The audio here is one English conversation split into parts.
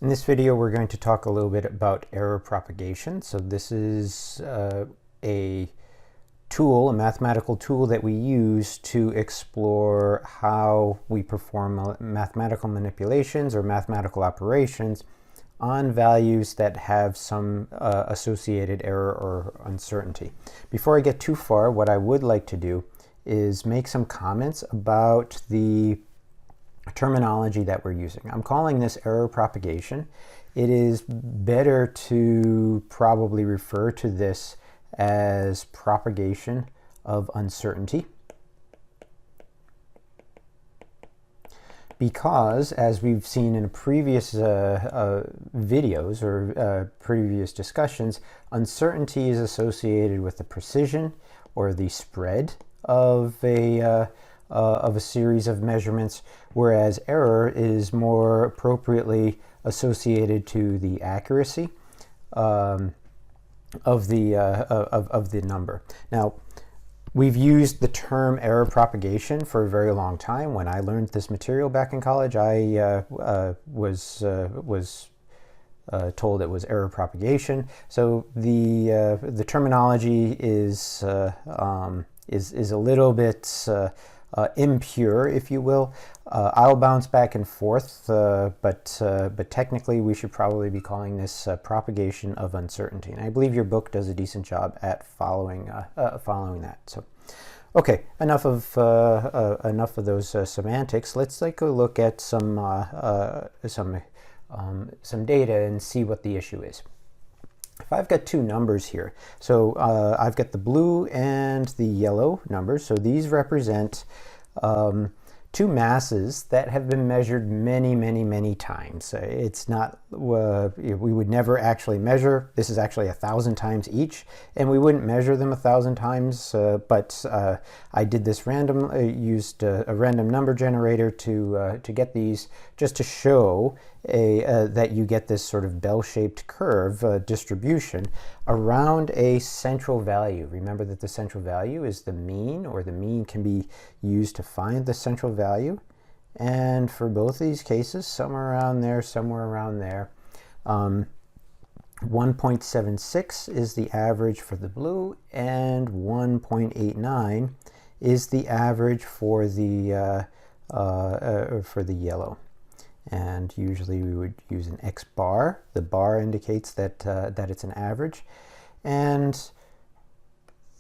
In this video, we're going to talk a little bit about error propagation. So this is a tool, a mathematical tool that we use to explore how we perform mathematical manipulations or mathematical operations on values that have some associated error or uncertainty. Before I get too far, what I would like to do is make some comments about the terminology that we're using. I'm calling this error propagation. It is better to probably refer to this as propagation of uncertainty, because as we've seen in previous videos or previous discussions, uncertainty is associated with the precision or the spread of a series of measurements, whereas error is more appropriately associated to the accuracy of the number. Now, we've used the term error propagation for a very long time. When I learned this material back in college, I was told it was error propagation. So the terminology is a little bit impure, if you will. I'll bounce back and forth, but technically we should probably be calling this propagation of uncertainty. And I believe your book does a decent job at following that. So, okay, enough of those semantics. Let's take a look at some data and see what the issue is. If I've got two numbers here, so I've got the blue and the yellow numbers, so these represent two masses that have been measured many times. It's not, we would never actually measure. This is actually 1,000 times each, and we wouldn't measure them 1,000 times, but I did this used a random number generator to get these, just to show that you get this sort of bell-shaped curve distribution around a central value. Remember that the central value is the mean, or the mean can be used to find the central value. And for both of these cases, somewhere around there, 1.76 is the average for the blue, and 1.89 is the average for the yellow. And usually we would use an X bar. The bar indicates that it's an average. And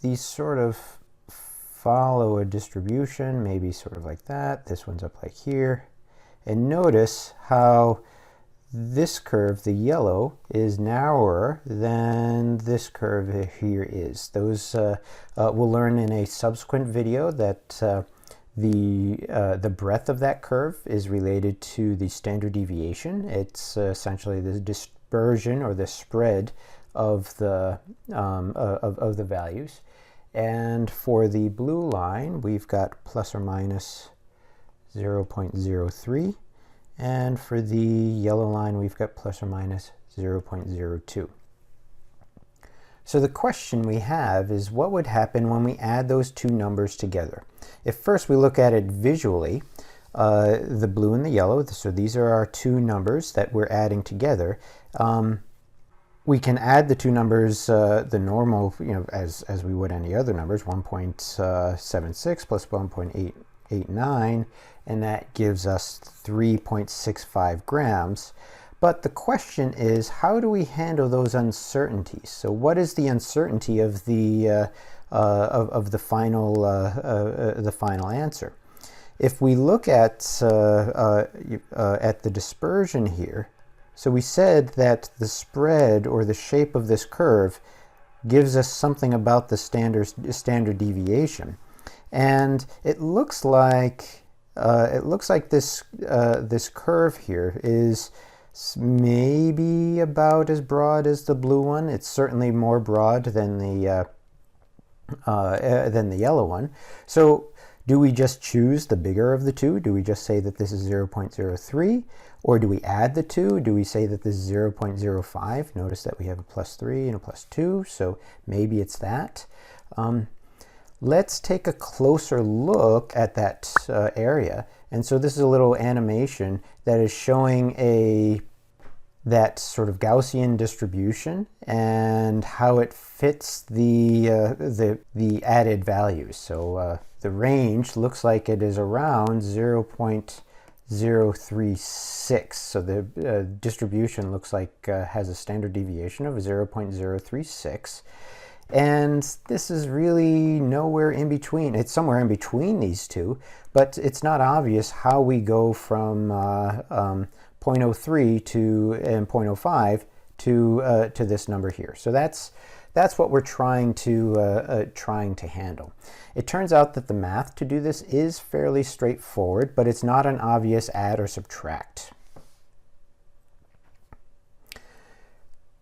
these sort of follow a distribution, maybe sort of like that. This one's up like here. And notice how this curve, the yellow, is narrower than this curve here is. Those we'll learn in a subsequent video that the breadth of that curve is related to the standard deviation. It's essentially the dispersion or the spread of the values. And for the blue line, we've got plus or minus 0.03, and for the yellow line, we've got plus or minus 0.02. So the question we have is, what would happen when we add those two numbers together? If first we look at it visually, the blue and the yellow, so these are our two numbers that we're adding together. We can add the two numbers the normal, as we would any other numbers, 1.76 plus 1.889, and that gives us 3.65 grams. But the question is, how do we handle those uncertainties? So what is the uncertainty of the final answer? If we look at the dispersion here, so we said that the spread or the shape of this curve gives us something about the standard deviation, and it looks like this curve here is maybe about as broad as the blue one. It's certainly more broad than the yellow one. So do we just choose the bigger of the two? Do we just say that this is 0.03? Or do we add the two? Do we say that this is 0.05? Notice that we have a plus 3 and a plus 2, so maybe it's that. Let's take a closer look at that area. And so this is a little animation that is showing a that sort of Gaussian distribution and how it fits the added values. So the range looks like it is around 0.036. So the distribution looks like has a standard deviation of 0.036. And this is really nowhere in between. It's somewhere in between these two, but it's not obvious how we go from 0.03 and 0.05 to this number here. So that's what we're trying to handle. It turns out that the math to do this is fairly straightforward, but it's not an obvious add or subtract.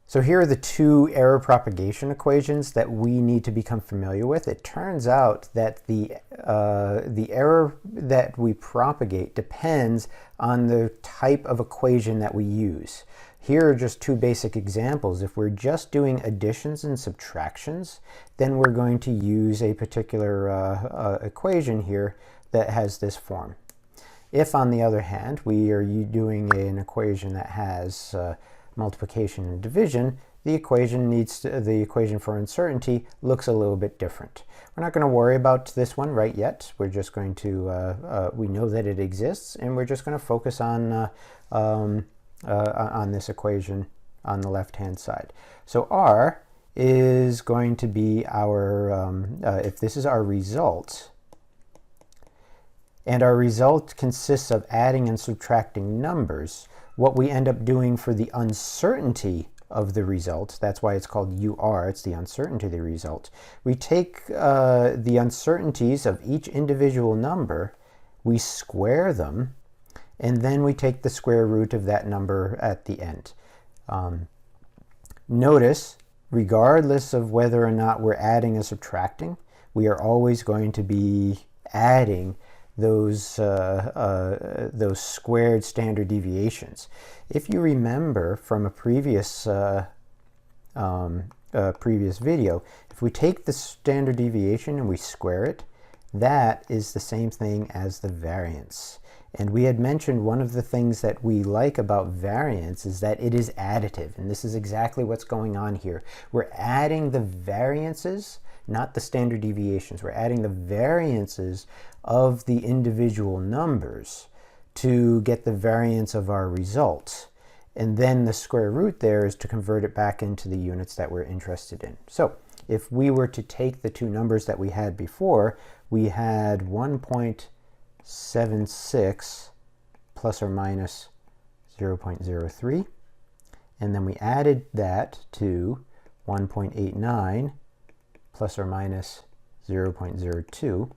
So here are the two error propagation equations that we need to become familiar with. It turns out that the error that we propagate depends on the type of equation that we use. Here are just two basic examples. If we're just doing additions and subtractions, then we're going to use a particular equation here that has this form. If, on the other hand, we are doing an equation that has multiplication and division, the equation for uncertainty looks a little bit different. We're not going to worry about this one right yet. We're just going to we know that it exists, and we're just going to focus on this equation on the left-hand side. So R is going to be our if this is our result, and our result consists of adding and subtracting numbers, what we end up doing for the uncertainty of the result, that's why it's called UR, it's the uncertainty of the result. We take the uncertainties of each individual number, we square them, and then we take the square root of that number at the end. Notice, regardless of whether or not we're adding or subtracting, we are always going to be adding those squared standard deviations. If you remember from a previous video, if we take the standard deviation and we square it, that is the same thing as the variance. And we had mentioned one of the things that we like about variance is that it is additive, and this is exactly what's going on here. We're adding the variances, not the standard deviations. We're adding the variances of the individual numbers to get the variance of our result. And then the square root there is to convert it back into the units that we're interested in. So if we were to take the two numbers that we had before, we had 1.76 plus or minus 0.03, and then we added that to 1.89 plus or minus 0.02,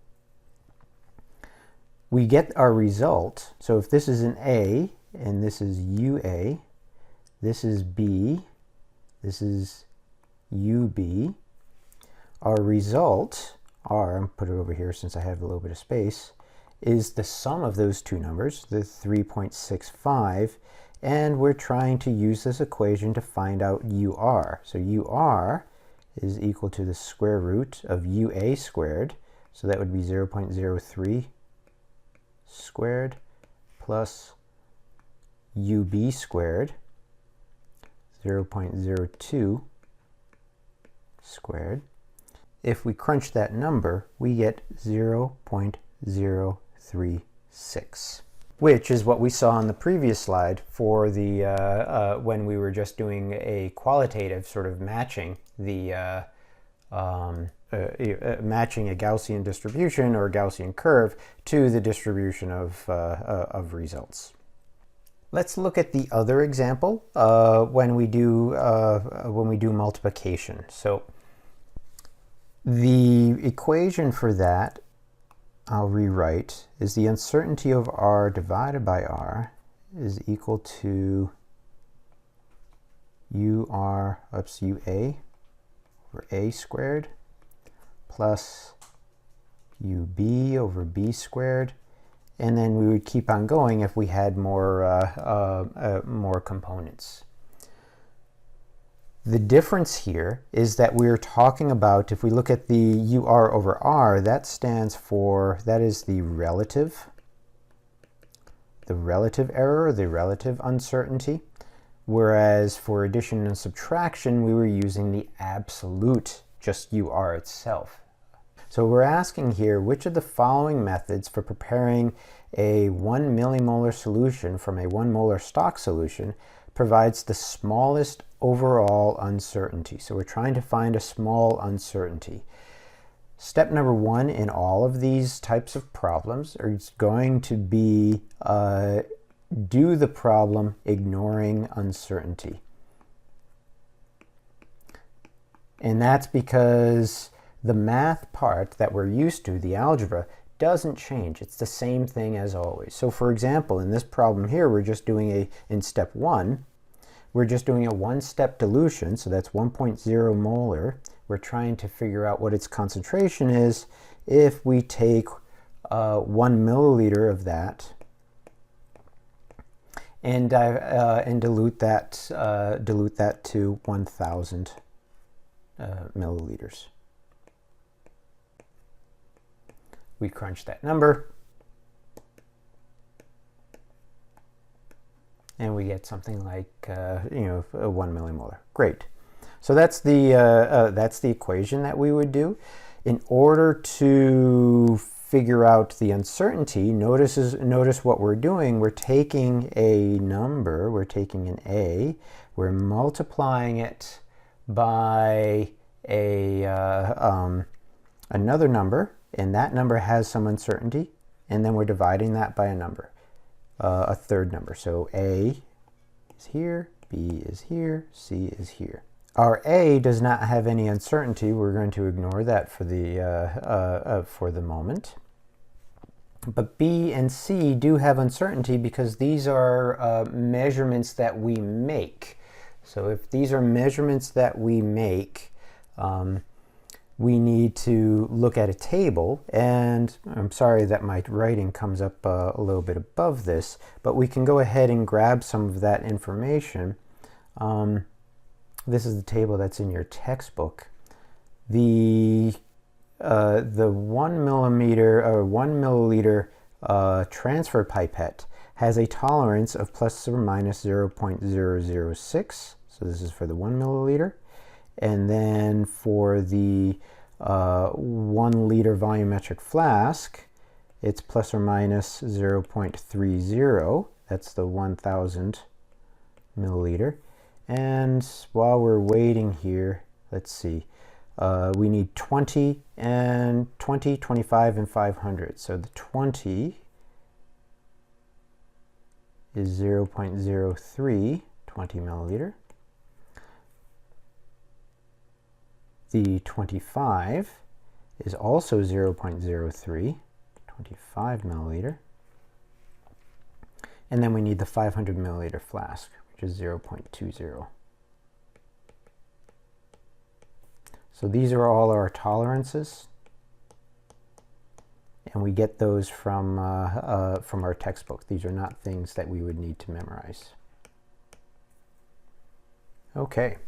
we get our result. So if this is an A, and this is UA, this is B, this is UB, our result, R, I'll put it over here since I have a little bit of space, is the sum of those two numbers, the 3.65, and we're trying to use this equation to find out UR. So UR is equal to the square root of UA squared, so that would be 0.03 squared plus UB squared, 0.02 squared. If we crunch that number, we get 0.036, which is what we saw on the previous slide for the when we were just doing a qualitative sort of matching the matching a Gaussian distribution or a Gaussian curve to the distribution of results. Let's look at the other example when we do multiplication. So the equation for that, I'll rewrite, is the uncertainty of R divided by R is equal to UA over A squared plus UB over B squared, and then we would keep on going if we had more components. The difference here is that we're talking about, if we look at the UR over R, that stands for, that is the relative error, the relative uncertainty. whereas for addition and subtraction, we were using the absolute, just UR itself. So we're asking here, which of the following methods for preparing a 1 millimolar solution from a 1 molar stock solution provides the smallest overall uncertainty? So we're trying to find a small uncertainty. Step number one in all of these types of problems is going to be do the problem ignoring uncertainty. And that's because the math part that we're used to, the algebra, doesn't change. It's the same thing as always. So for example, in this problem here, we're just doing in step one, we're just doing a one-step dilution, so that's 1.0 molar. We're trying to figure out what its concentration is if we take 1 milliliter of that and dilute that to 1,000 milliliters. We crunch that number, and we get something like 1 millimolar. Great. So that's the equation that we would do. In order to figure out the uncertainty, notice what we're doing. We're taking a number, we're taking an A, we're multiplying it by another number, and that number has some uncertainty, and then we're dividing that by a number, a third number. So A is here, B is here, C is here. Our A does not have any uncertainty. We're going to ignore that for the moment. But B and C do have uncertainty because these are measurements that we make. So if these are measurements that we make, we need to look at a table, and I'm sorry that my writing comes up a little bit above this, but we can go ahead and grab some of that information. This is the table that's in your textbook. The 1 milliliter transfer pipette has a tolerance of plus or minus 0.006. So this is for the 1 milliliter. And then for the 1 liter volumetric flask, it's plus or minus 0.30. That's the 1,000 milliliter. And while we're waiting here, let's see, we need 20, 25, and 500. So the 20 is 0.03, 20 milliliter. The 25 is also 0.03, 25 milliliter. And then we need the 500 milliliter flask, which is 0.20. So these are all our tolerances, and we get those from our textbook. These are not things that we would need to memorize. Okay.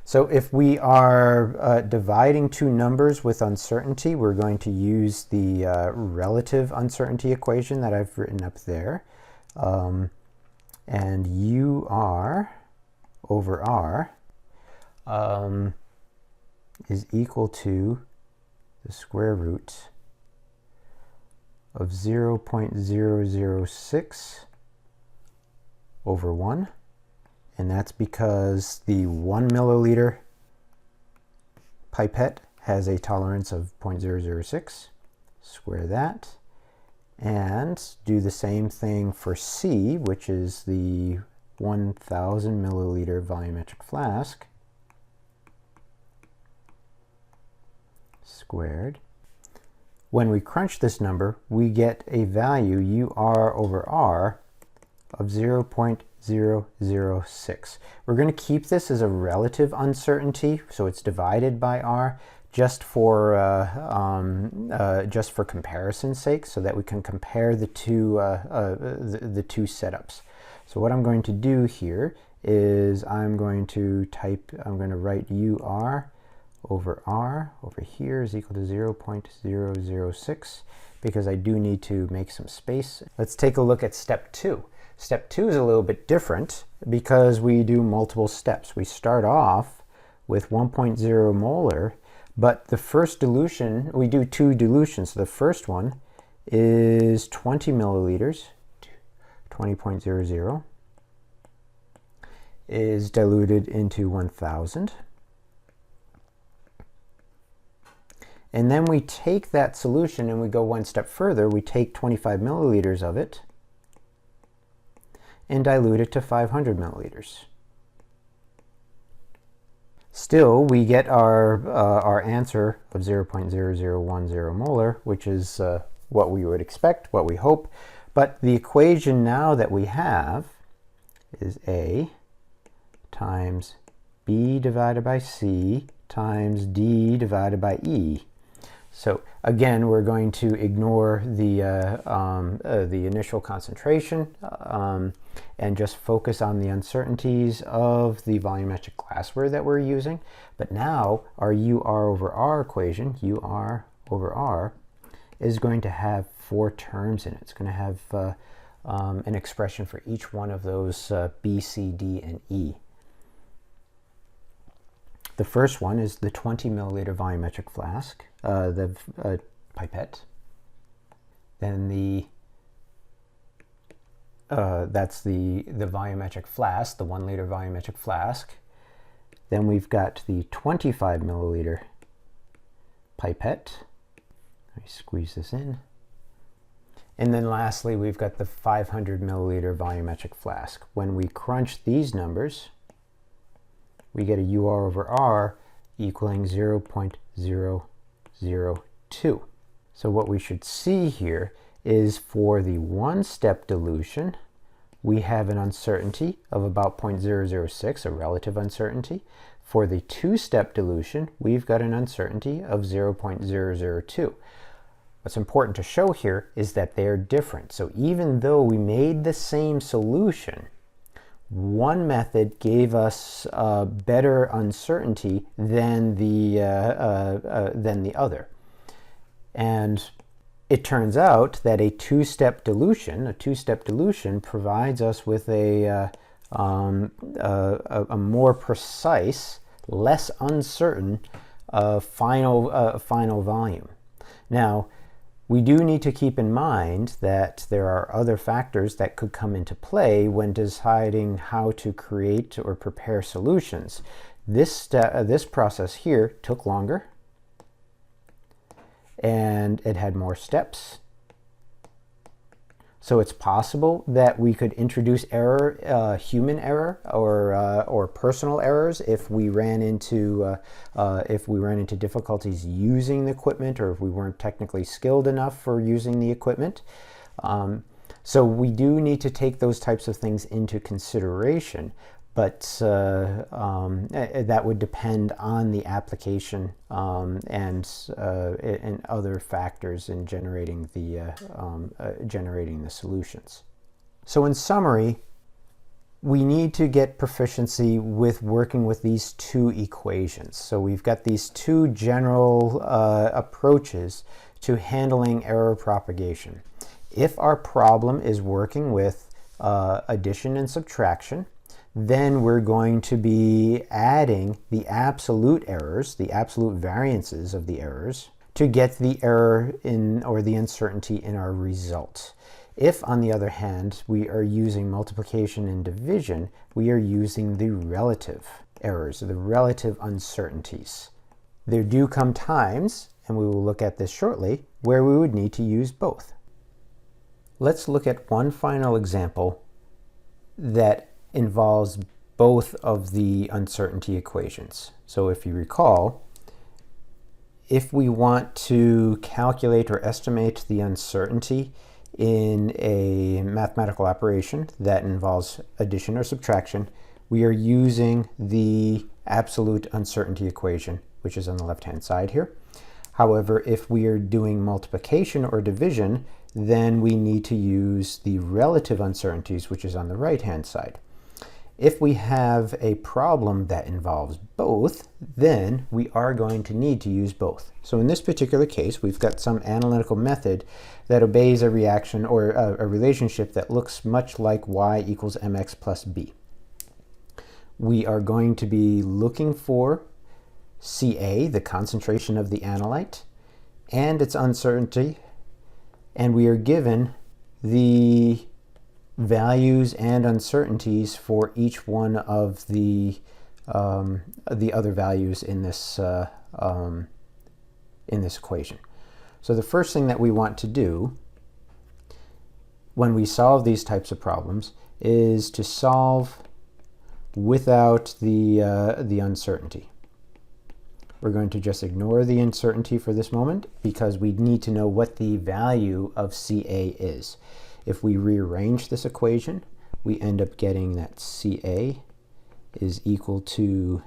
So if we are dividing two numbers with uncertainty, we're going to use the relative uncertainty equation that I've written up there. And UR over R is equal to the square root of 0.006 over 1. And that's because the 1 milliliter pipette has a tolerance of 0.006. Square that. And do the same thing for C, which is the 1,000 milliliter volumetric flask. Squared. When we crunch this number, we get a value, UR over R, of 0.006. We're going to keep this as a relative uncertainty, so it's divided by R, just for comparison's sake, so that we can compare the two setups. So what I'm going to do here is I'm going to write UR over R over here is equal to 0.006 because I do need to make some space. Let's take a look at step 2. Step 2 is a little bit different. because we do multiple steps. We start off with 1.0 molar, but the first dilution, we do two dilutions. So the first one is 20 milliliters, 20.00, is diluted into 1,000. And then we take that solution and we go one step further. We take 25 milliliters of it and dilute it to 500 milliliters. Still, we get our answer of 0.0010 molar, which is what we would expect, what we hope. But the equation now that we have is A times B divided by C times D divided by E. So again, we're going to ignore the initial concentration and just focus on the uncertainties of the volumetric glassware that we're using. But now our UR over R equation, UR over R, is going to have 4 terms in it. It's going to have an expression for each one of those B, C, D, and E. The first one is the 20 milliliter volumetric flask, the pipette. Then that's the volumetric flask, the 1 liter volumetric flask. Then we've got the 25 milliliter pipette. Let me squeeze this in. And then lastly, we've got the 500 milliliter volumetric flask. When we crunch these numbers, we get a UR over R equaling 0.002. So what we should see here is for the one-step dilution, we have an uncertainty of about 0.006, a relative uncertainty. For the two-step dilution, we've got an uncertainty of 0.002. What's important to show here is that they're different. So even though we made the same solution, one method gave us better uncertainty than the other. And it turns out that a two-step dilution provides us with a more precise, less uncertain final volume. Now, we do need to keep in mind that there are other factors that could come into play when deciding how to create or prepare solutions. This process here took longer, and it had more steps. So it's possible that we could introduce error, human error, or personal errors if we ran into difficulties using the equipment, or if we weren't technically skilled enough for using the equipment. So we do need to take those types of things into consideration, but that would depend on the application and other factors in generating the solutions. So in summary, we need to get proficiency with working with these two equations. So we've got these two general approaches to handling error propagation. If our problem is working with addition and subtraction, then we're going to be adding the absolute errors, the absolute variances of the errors, to get the error in, or the uncertainty in, our result. If, on the other hand, we are using multiplication and division, we are using the relative errors, the relative uncertainties. There do come times, and we will look at this shortly, where we would need to use both. Let's look at one final example that involves both of the uncertainty equations. So if you recall, if we want to calculate or estimate the uncertainty in a mathematical operation that involves addition or subtraction, we are using the absolute uncertainty equation, which is on the left-hand side here. However, if we are doing multiplication or division, then we need to use the relative uncertainties, which is on the right-hand side. If we have a problem that involves both, then we are going to need to use both. So in this particular case, we've got some analytical method that obeys a reaction or a relationship that looks much like y equals mx plus b. we are going to be looking for Ca, the concentration of the analyte, and its uncertainty, and we are given the values and uncertainties for each one of the other values in this equation. So the first thing that we want to do when we solve these types of problems is to solve without the uncertainty. We're going to just ignore the uncertainty for this moment because we need to know what the value of Ca is. If we rearrange this equation, we end up getting that Ca is equal to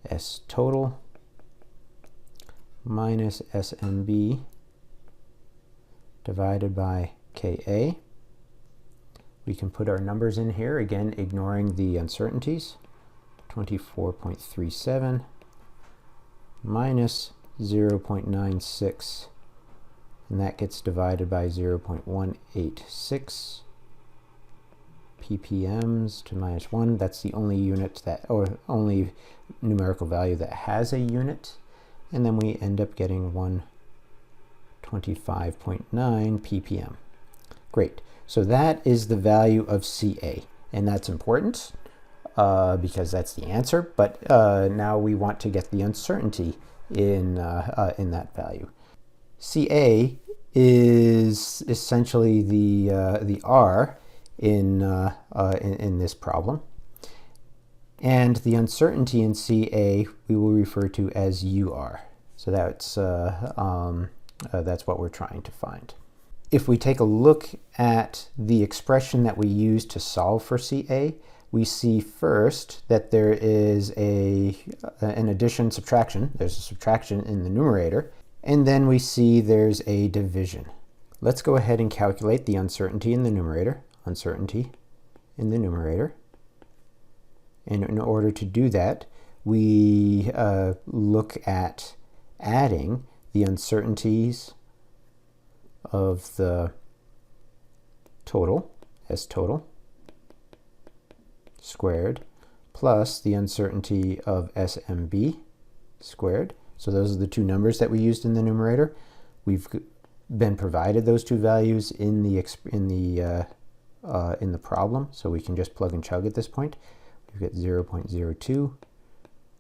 S total minus SMB divided by Ka. We can put our numbers in here, again ignoring the uncertainties. 24.37 minus 0.96, and that gets divided by 0.186 ppms to minus 1. That's the only unit that, or only numerical value that has a unit. And then we end up getting 125.9 ppm. Great. So that is the value of Ca, and that's important because that's the answer. But now we want to get the uncertainty in that value. Ca is essentially the R in this problem, and the uncertainty in Ca we will refer to as UR. So that's what we're trying to find. If we take a look at the expression that we use to solve for Ca, we see first that there is an addition subtraction. There's a subtraction in the numerator, and then we see there's a division. Let's go ahead and calculate the uncertainty in the numerator. Uncertainty in the numerator. And in order to do that, we look at adding the uncertainties of the total, S total, squared, plus the uncertainty of SMB squared. So those are the two numbers that we used in the numerator. We've been provided those two values in the problem, so we can just plug and chug at this point. We get 0.02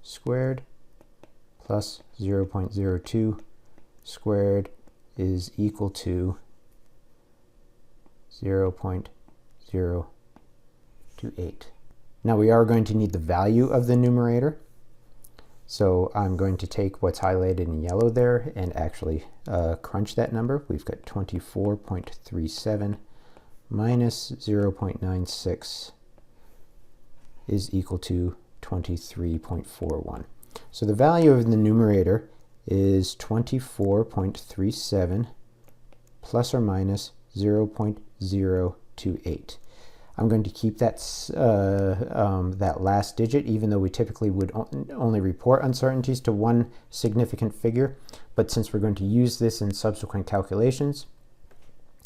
squared plus 0.02 squared is equal to 0.028. Now we are going to need the value of the numerator. So I'm going to take what's highlighted in yellow there and actually crunch that number. We've got 24.37 minus 0.96 is equal to 23.41. So the value of the numerator is 24.37 plus or minus 0.028. I'm going to keep that that last digit, even though we typically would only report uncertainties to one significant figure. But since we're going to use this in subsequent calculations,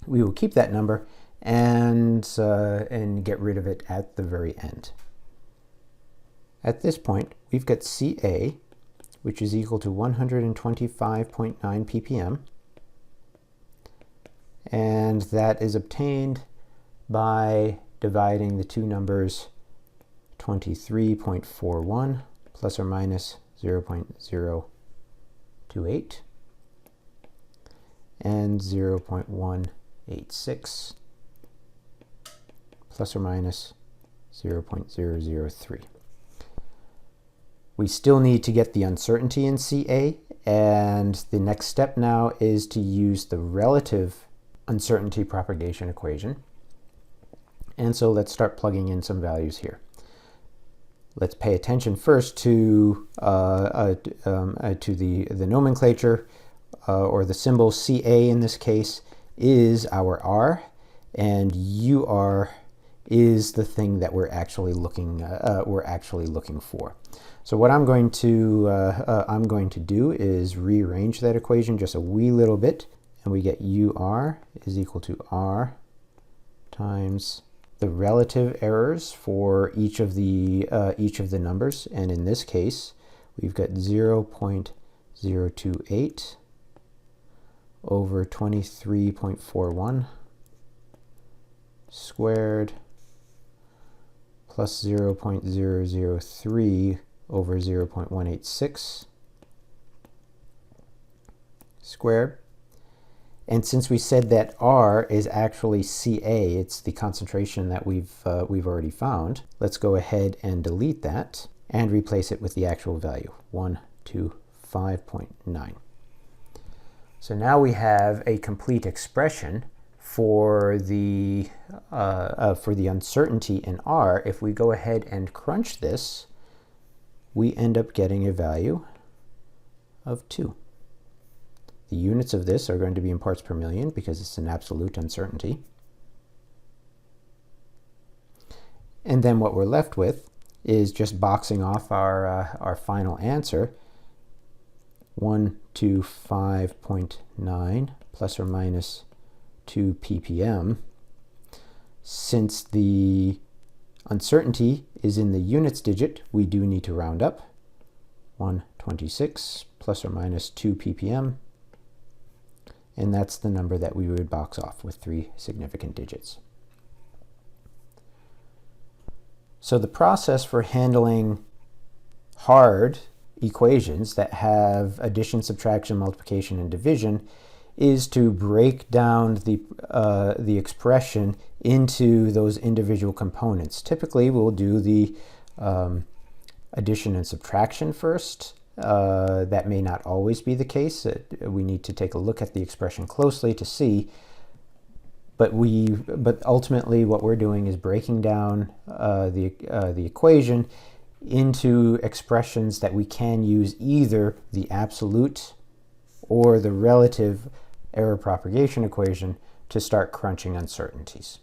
we will keep that number and get rid of it at the very end. At this point, we've got Ca, which is equal to 125.9 ppm, and that is obtained by dividing the two numbers 23.41 plus or minus 0.028 and 0.186 plus or minus 0.003. We still need to get the uncertainty in Ca, and the next step now is to use the relative uncertainty propagation equation. And so let's start plugging in some values here. Let's pay attention first to the nomenclature, or the symbol Ca in this case is our R, and UR is the thing that we're actually looking for. So what I'm going to do is rearrange that equation just a wee little bit, and we get UR is equal to R times the relative errors for each of the numbers, and in this case we've got 0.028 over 23.41 squared plus 0.003 over 0.186 squared. And since we said that R is actually Ca, it's the concentration that we've already found, let's go ahead and delete that and replace it with the actual value, 125.9. So now we have a complete expression for the uncertainty in R. If we go ahead and crunch this, we end up getting a value of 2. The units of this are going to be in parts per million because it's an absolute uncertainty. And then what we're left with is just boxing off our final answer, 125.9 plus or minus 2 ppm. Since the uncertainty is in the units digit, we do need to round up. 126 plus or minus 2 ppm. And that's the number that we would box off with 3 significant digits. So the process for handling hard equations that have addition, subtraction, multiplication, and division is to break down the expression into those individual components. Typically, we'll do the addition and subtraction first. That may not always be the case. We need to take a look at the expression closely to see. But ultimately, what we're doing is breaking down the equation into expressions that we can use either the absolute or the relative error propagation equation to start crunching uncertainties.